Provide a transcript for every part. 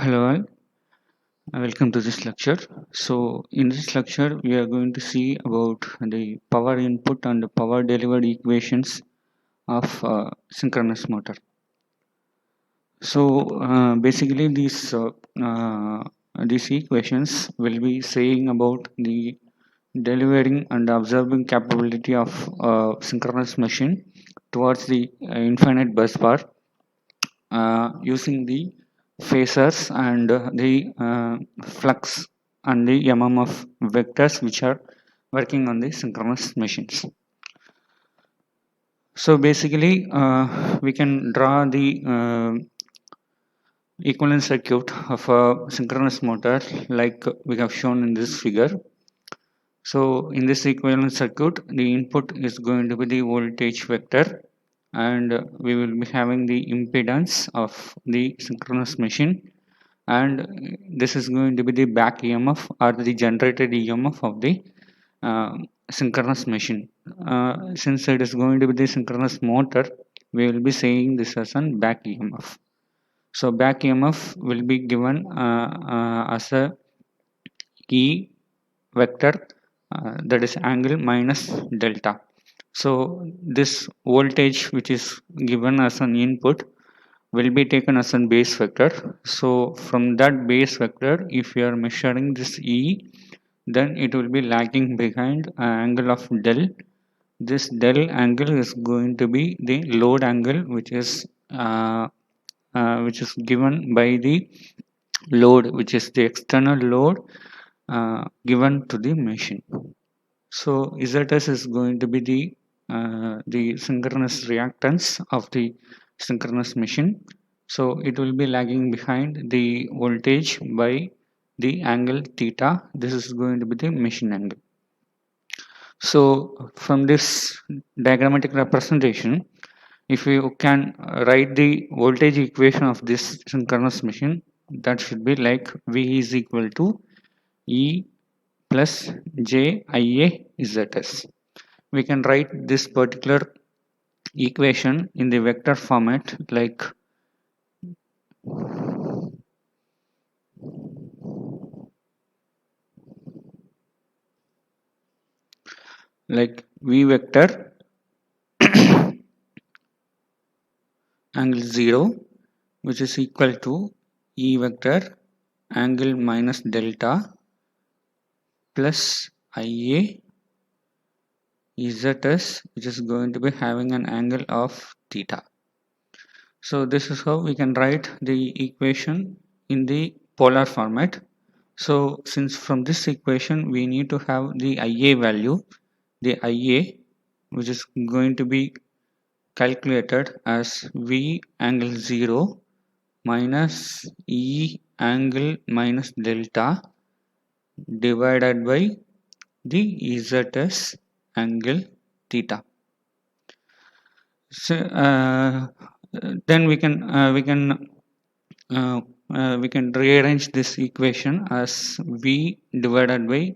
Hello all, welcome to this lecture. So in this lecture we are going to see about the power input and power delivered equations of synchronous motor. So basically these equations will be saying about the delivering and observing capability of synchronous machine towards the infinite bus bar using the phasors and the flux and the MMF vectors which are working on the synchronous machines. So basically we can draw the equivalent circuit of a synchronous motor like we have shown in this figure. So in this equivalent circuit the input is going to be the voltage vector and we will be having the impedance of the synchronous machine, and this is going to be the back EMF or the generated EMF of the synchronous machine. Since it is going to be the synchronous motor, we will be saying this as an back EMF. So back EMF will be given as a E vector, that is angle minus delta. So this voltage which is given as an input will be taken as a base vector. So from that base vector, if you are measuring this E, then it will be lagging behind an angle of del. This del angle is going to be the load angle, which is given by the load, which is the external load given to the machine. So ZS is going to be the synchronous reactance of the synchronous machine. So it will be lagging behind the voltage by the angle theta. This is going to be the machine angle. So from this diagrammatic representation, if you can write the voltage equation of this synchronous machine, that should be like V is equal to E plus J IA ZS. We can write this particular equation in the vector format like V vector angle 0, which is equal to E vector angle minus delta plus IA ZS, which is going to be having an angle of theta. So this is how we can write the equation in the polar format. So since from this equation we need to have the IA value, the IA which is going to be calculated as V angle 0 minus E angle minus delta divided by the ZS angle theta. So then we can rearrange this equation as V divided by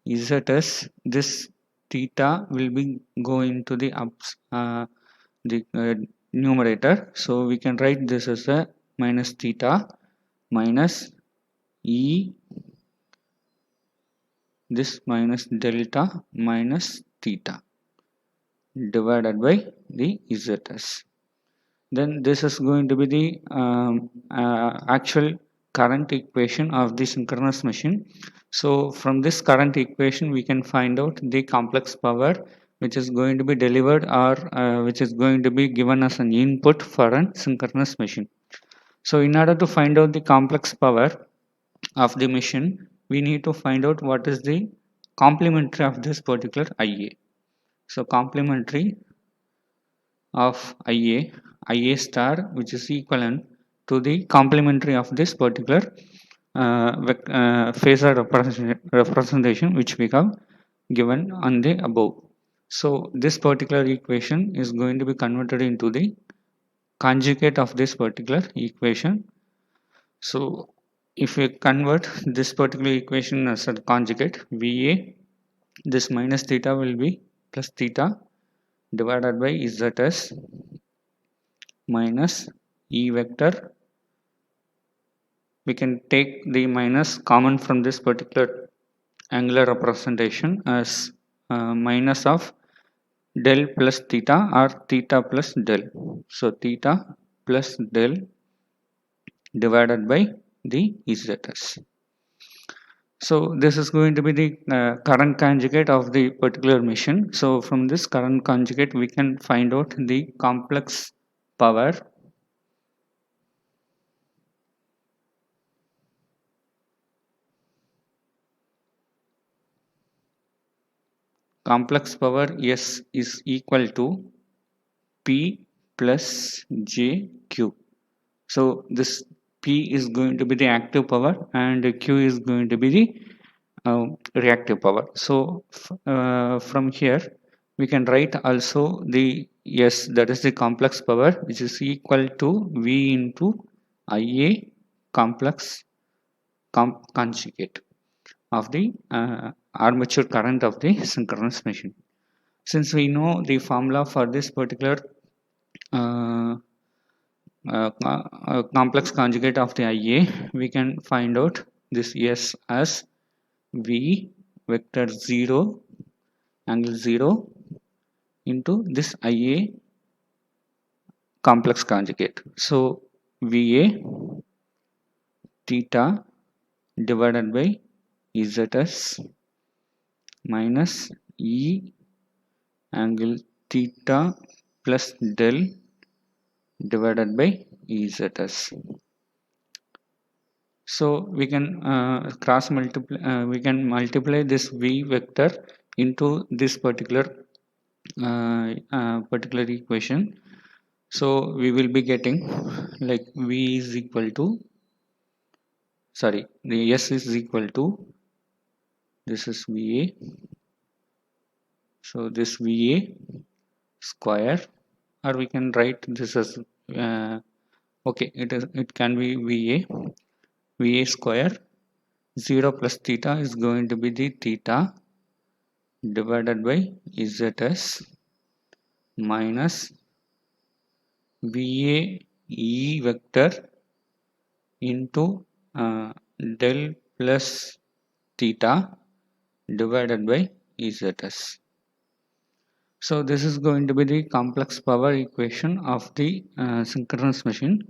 ZS. This theta will be going to the numerator. So we can write this as a minus theta minus E, this minus delta minus theta divided by the ZS. Then this is going to be the actual current equation of the synchronous machine. So from this current equation we can find out the complex power which is going to be delivered or which is going to be given as an input for a synchronous machine. So in order to find out the complex power of the machine, we need to find out what is the complementary of this particular IA. So complementary of IA star, which is equivalent to the complementary of this particular phasor representation which we have given on the above. So this particular equation is going to be converted into the conjugate of this particular equation. So if we convert this particular equation as a conjugate, VA, this minus theta will be plus theta divided by ZS minus E vector we can take the minus common from this particular angular representation as minus of del plus theta or theta plus del. So theta plus del divided by the zs. So this is going to be the current conjugate of the particular machine. So from this current conjugate we can find out the complex power S is equal to P plus JQ. So this P is going to be the active power and Q is going to be the reactive power. So from here we can write also the S, that is the complex power, which is equal to V into IA complex conjugate of the armature current of the synchronous machine. Since we know the formula for this particular uh, complex conjugate of the IA, we can find out this S as V vector 0 angle 0 into this IA complex conjugate. So VA theta divided by ZS minus E angle theta plus del divided by ZS. So we can we can multiply this V vector into this particular particular equation. So we will be getting like V is equal to, sorry, the S is equal to, this is VA, so this VA square, or we can write this as okay, it can be VA square 0 plus theta is going to be the theta divided by ZS minus VA E vector into del plus theta divided by ZS. So this is going to be the complex power equation of the synchronous machine.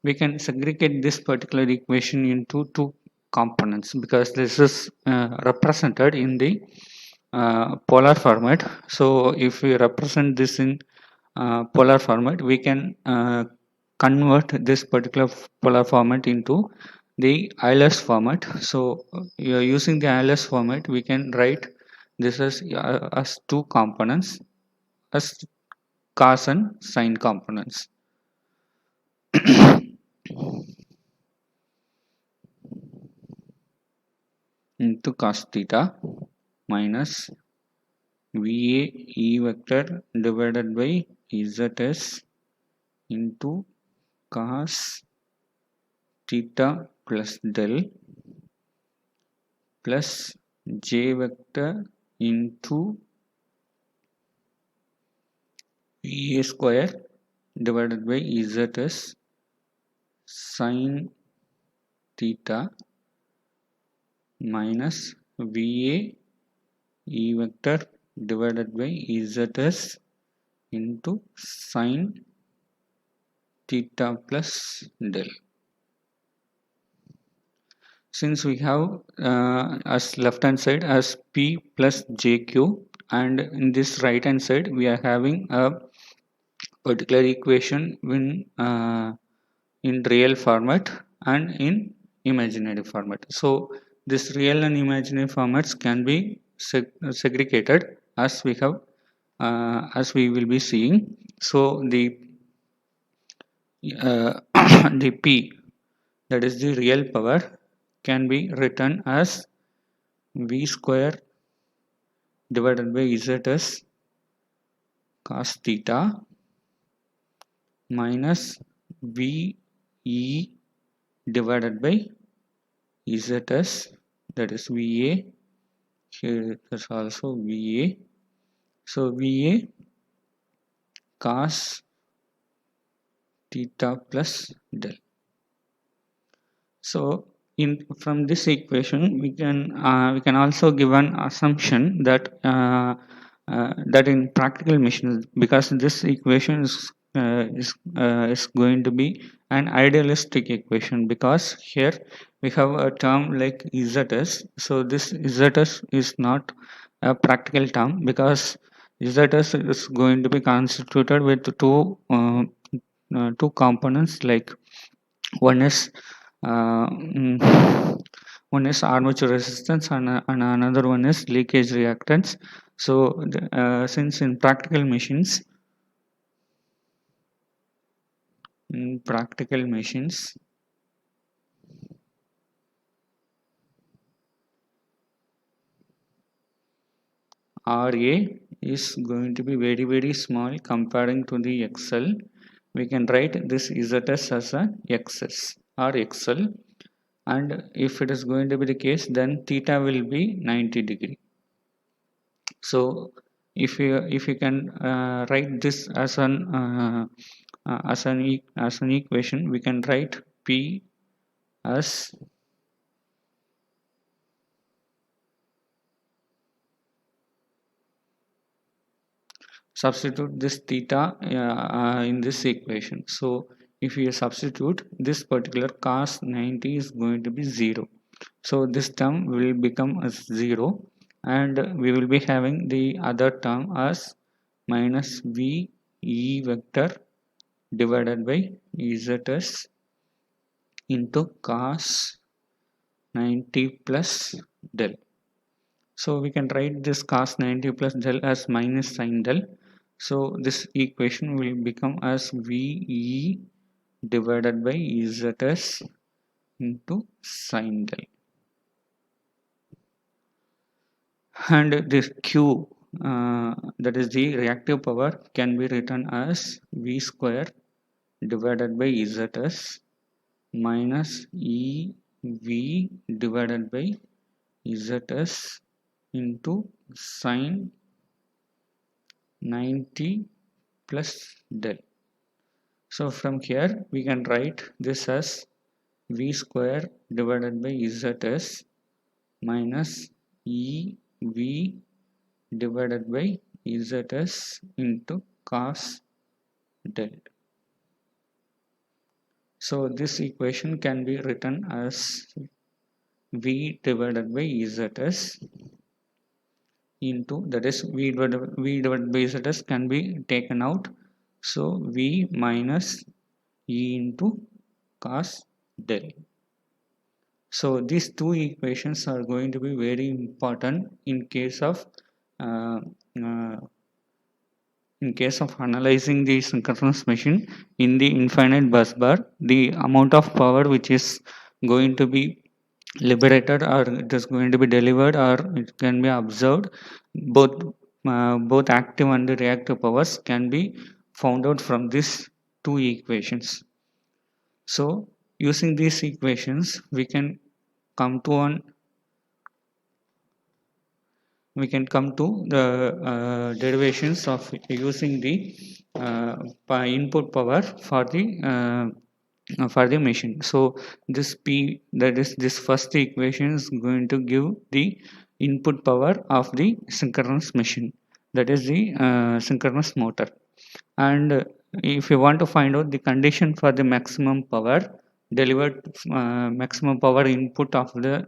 We can segregate this particular equation into two components because this is represented in the polar format. So if we represent this in polar format, we can convert this particular polar format into the Eulers format. So using the Eulers format, we can write this as two components, as cos and sine components. Into cos theta minus VA E vector divided by ZS into cos theta plus del plus J vector into VA square divided by ZS sin theta minus VA E vector divided by ZS into sin theta plus del. Since we have as left hand side as P plus JQ, and in this right hand side we are having a particular equation in real format and in imaginary format. So this real and imaginary formats can be segregated as we have as we will be seeing. So the the P, that is the real power, can be written as V square divided by ZS cos theta minus VE divided by ZS, that is VA, here it is also VA. So VA cos theta plus del. So in from this equation we can also give an assumption that that in practical machines, because this equation is going to be an idealistic equation, because here we have a term like zs. So this zs is not a practical term, because zs is going to be constituted with two components, like one is one is armature resistance, and another one is leakage reactance. So since in practical machines, in practical machines Ra is going to be very small comparing to the XL, we can write this ZS as a XS or XL, and if it is going to be the case, then theta will be 90 degree. So if you can write this as an equation, we can write P as substitute this theta in this equation. So if you substitute this particular cos 90 is going to be 0. So this term will become as 0, and we will be having the other term as minus V E vector divided by ZS into cos 90 plus del. So we can write this cos 90 plus del as minus sin del. So this equation will become as VE divided by ZS into sin del. And this Q, that is the reactive power, can be written as V square divided by ZS minus EV divided by ZS into sine 90 plus del. So from here we can write this as V square divided by ZS minus EV divided by ZS into cos del. So this equation can be written as V divided by ZS into, that is V divided by ZS can be taken out. So V minus E into cos del. So these two equations are going to be very important in case of uh, uh, analyzing the synchronous machine in the infinite bus bar. The amount of power which is going to be liberated, or it is going to be delivered, or it can be observed, both both active and reactive powers can be found out from these two equations. So using these equations come to an we can come to the derivations of using the input power for the machine. So this P, that is this first equation, is going to give the input power of the synchronous machine, that is the synchronous motor. And if you want to find out the condition for the maximum power delivered, maximum power input of the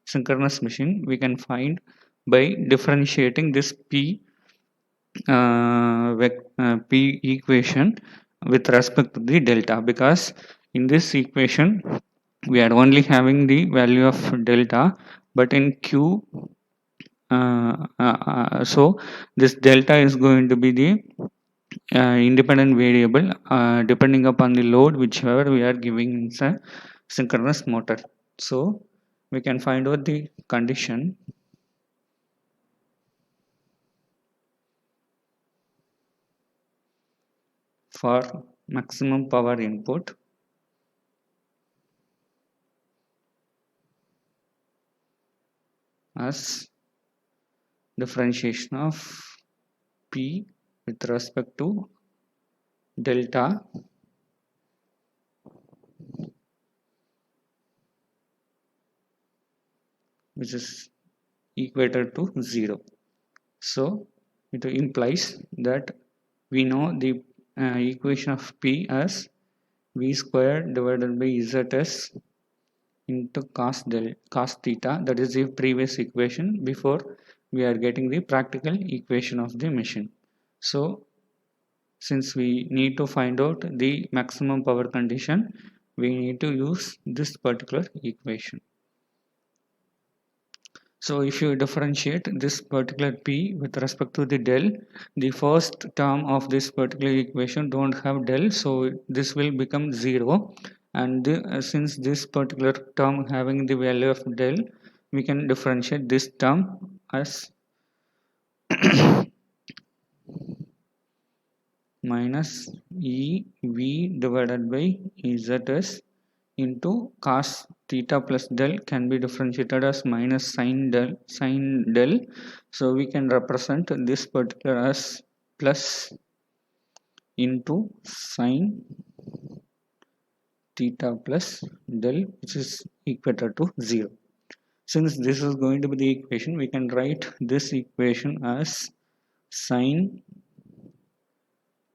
synchronous machine, we can find by differentiating this P equation with respect to the delta, because in this equation we are only having the value of delta, but in Q so this delta is going to be the independent variable depending upon the load whichever we are giving in a synchronous motor. So we can find out the condition for maximum power input as differentiation of P with respect to delta which is equator to 0. So it implies that we know the equation of P as V squared divided by ZS into cos theta. That is the previous equation before we are getting the practical equation of the machine. So since we need to find out the maximum power condition, we need to use this particular equation. So if you differentiate this particular P with respect to the del, the first term of this particular equation don't have del, so this will become 0. And since this particular term having the value of del, we can differentiate this term as minus EV divided by ZS into cos theta plus del can be differentiated as minus sin del. So we can represent this particular as plus into sin theta plus del, which is equator to 0. Since this is going to be the equation, we can write this equation as sin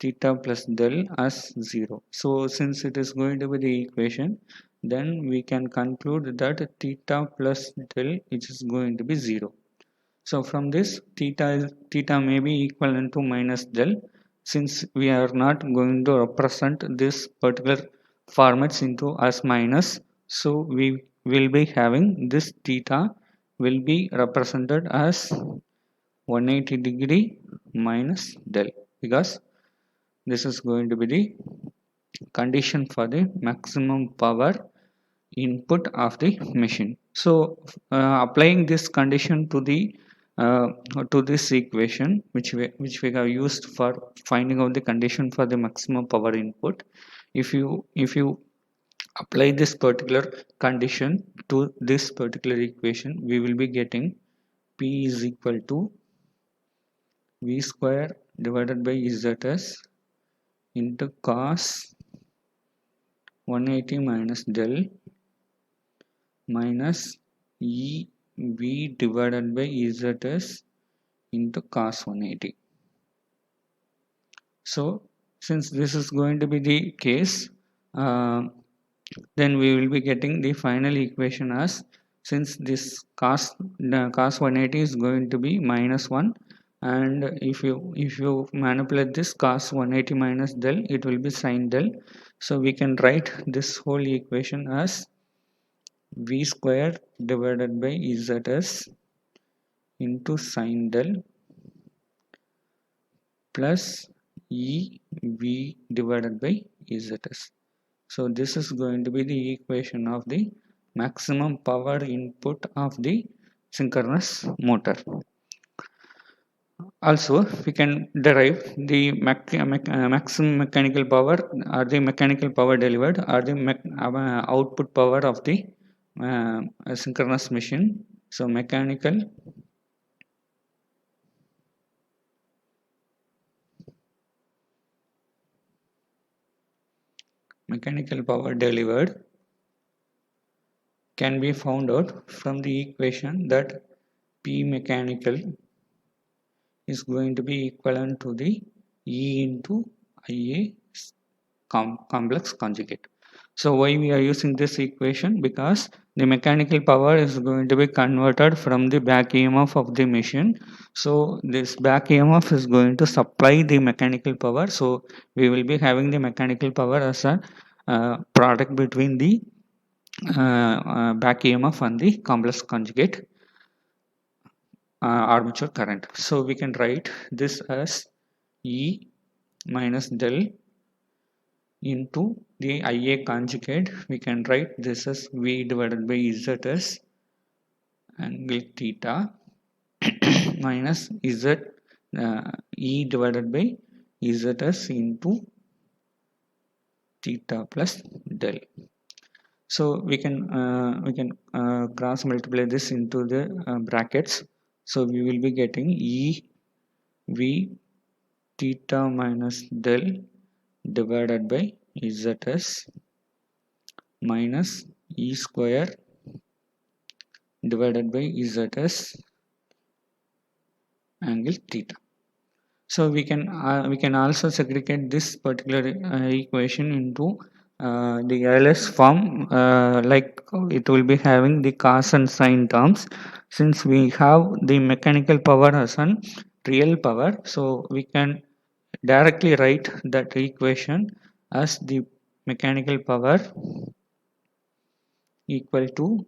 theta plus del as 0. So since it is going to be the equation, then we can conclude that theta plus del which is going to be 0. So from this theta may be equivalent to minus del. Since we are not going to represent this particular formats into as minus, so we will be having this theta will be represented as 180 degree minus del, because this is going to be the condition for the maximum power input of the machine. So applying this condition uh, to this equation which we have used for finding out the condition for the maximum power input, if you apply this particular condition to this particular equation, we will be getting P is equal to V square divided by ZS into cos 180 minus del minus EV divided by ZS into cos 180. So since this is going to be the case, then we will be getting the final equation as, since this cos 180 is going to be minus 1, and if you manipulate this cos 180 minus del, it will be sin del. So we can write this whole equation as V square divided by ZS into sin del plus EV divided by ZS. So this is going to be the equation of the maximum power input of the synchronous motor. Also we can derive the maximum mechanical power or the mechanical power delivered or the output power of the synchronous machine. So mechanical power delivered can be found out from the equation that P mechanical is going to be equivalent to the E into IA complex conjugate. So why we are using this equation? Because the mechanical power is going to be converted from the back EMF of the machine. So this back EMF is going to supply the mechanical power. So we will be having the mechanical power as a product between the back EMF and the complex conjugate armature current. So we can write this as E minus del into the IA conjugate. We can write this as V divided by ZS angle theta minus Z E divided by ZS into theta plus del. So we can cross multiply this into the brackets. So we will be getting E V theta minus del divided by ZS minus E square divided by ZS angle theta. So we can also segregate this particular equation into the LS form, like it will be having the cos and sine terms. Since we have the mechanical power as an real power, so we can directly write that equation as the mechanical power equal to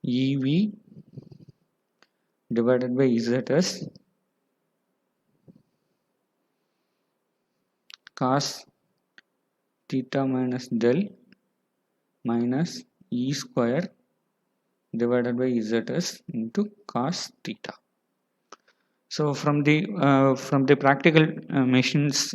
EV divided by ZS cos theta minus del minus E square divided by ZS into cos theta. So from the practical machines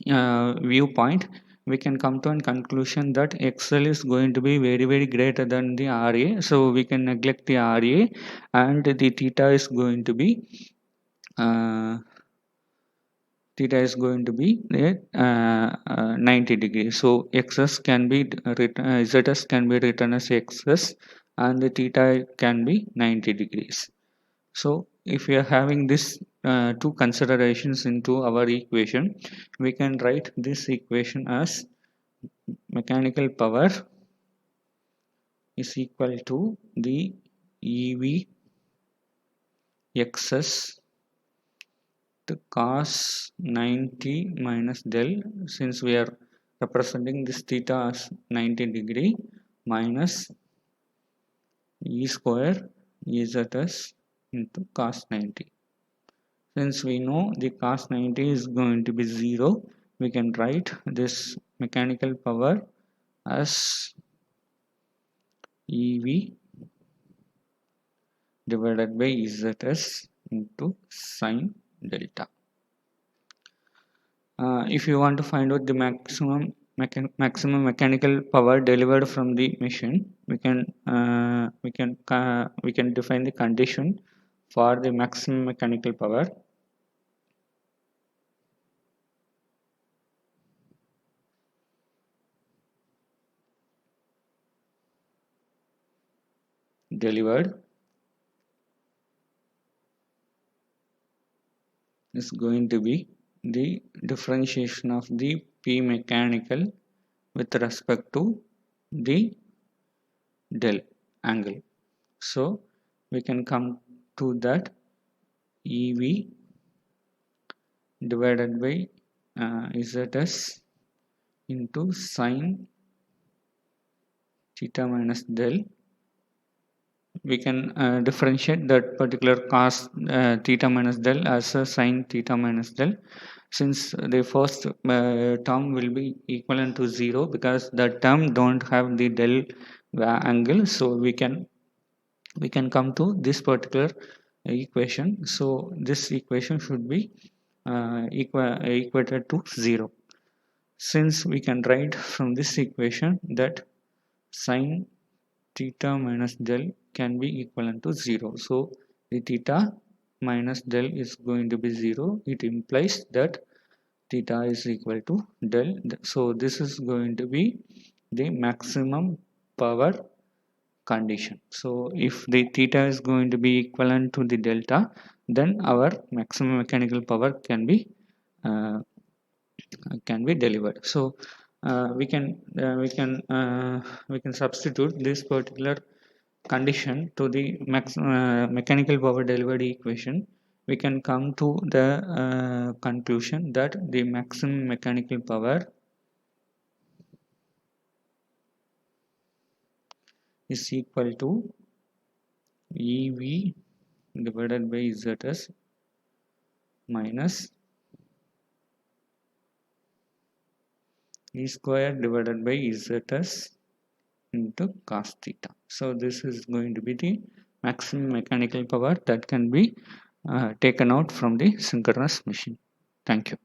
viewpoint, we can come to a conclusion that XL is going to be very greater than the RA. So we can neglect the RA, and the theta is going to be uh, 90 degrees. So XS can be ZS can be written as XS, and the theta can be 90 degrees. So if we are having this two considerations into our equation, we can write this equation as mechanical power is equal to the EV XS to cos 90 minus del, since we are representing this theta as 90 degree, minus E square EZS into cos 90. Since we know the cos 90 is going to be 0, we can write this mechanical power as EV divided by ZS into sine delta. If you want to find out the maximum mechanical power delivered from the machine, we can define the condition for the maximum mechanical power. Delivered is going to be the differentiation of the P mechanical with respect to the del angle. So we can come to that EV divided by ZS into sine theta minus del. We can differentiate that particular cos theta minus del as a sine theta minus del, since the first term will be equivalent to 0 because that term don't have the del angle. So we can come to this particular equation. So this equation should be equated to 0, since we can write from this equation that sine theta minus del can be equivalent to 0. So the theta minus del is going to be 0. It implies that theta is equal to del. So this is going to be the maximum power condition. So if the theta is going to be equivalent to the delta, then our maximum mechanical power uh, can be delivered. So we can substitute this particular condition to the mechanical power delivered equation. We can come to the conclusion that the maximum mechanical power is equal to EV divided by ZS minus E square divided by ZS into cos theta. So this is going to be the maximum mechanical power that can be taken out from the synchronous machine. Thank you.